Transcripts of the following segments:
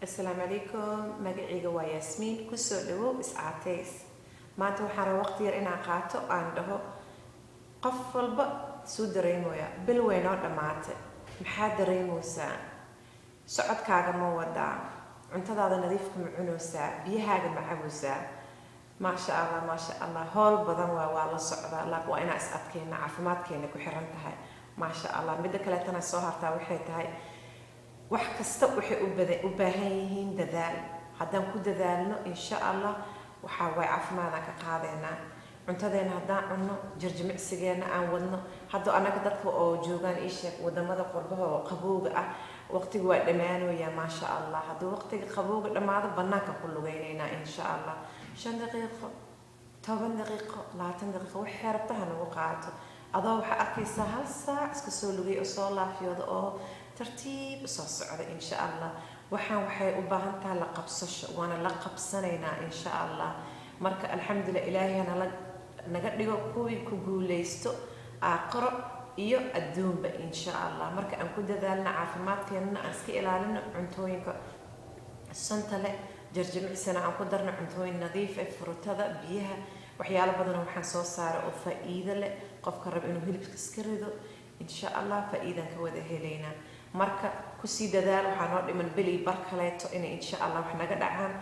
السلام عليكم magacayga waa Yasmin kusoo dhawow iscaateys maanta waxaan waqti yar inaan qaato aan dhaho qof walba soo dareemaya bil weyn oo dhamaatay maxaa dareemaysaa socodkaaga ma wadaa cuntadaada nadiifka ma cunaysaa biyahaaga ma cabeysaa ma sha Allah howl badan waa la socdaa laakiin waa inaan is adkeena caafimaadkeena ku xiran tahay ma sha Allah mid kale tan soo hartaa waxay tahay wax kasta waxay u baahan yihiin dadaal haddaan ku dadaalno insha Allah waxa way caafimaadka ka qaadeenaa cuntadeena haddaan cunno jirjimicsigeena aan wadno hadda anaga dadka oo joogan isheeg wadamada qurbaha oo qabowga ah waqtigu waa dhamaanaya ma sha Allah haddii waqtiga qabowga dhamaado banaanka ku lugeynayna insha Allah 5 daqiiqo 10 daqiiqo 20 daqiiqo wax xirtahan ugu qaato adoo waxa arkaysaa hal saac iska soo lugay oo soo laafiyado oo tartiib soo socda insha Allah waxay u baahan tahay la qabsasho waana la qabsanaynaa insha Allah marka alxamdulillah ilaahayna naga dhigo kuwii ku guuleysto aakhiro iyo adduunba insha Allah marka aan ku dadaalna caafimaadkeena aan iska ilaalino cuntooyinka santa leh jirjimicsana aan ku darno cuntooyin nadiif ah fruitada biyaha waxyaalo badan waxaan soo saaray oo faa'iido leh qofka rab inuu hilibka iska rido insha Allah faa'iidan ka wada helayna marka ku sii dadaal waxaan oo dhiman bili bar kaleeto in insha Allah wax naga dhacaan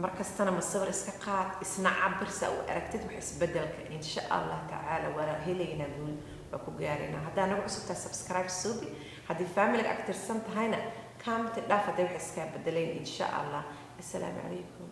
markastana masawir iska qaad isna cabir saa u aragtid wax isbedelka insha Allah taala wala helayna guul waa ku gaarina haddii nagu cusubtaa subscribe suubi haddii family actor san tahayna comment dhaaf haddii wax iska bedeleen insha Allah السلام عليكم.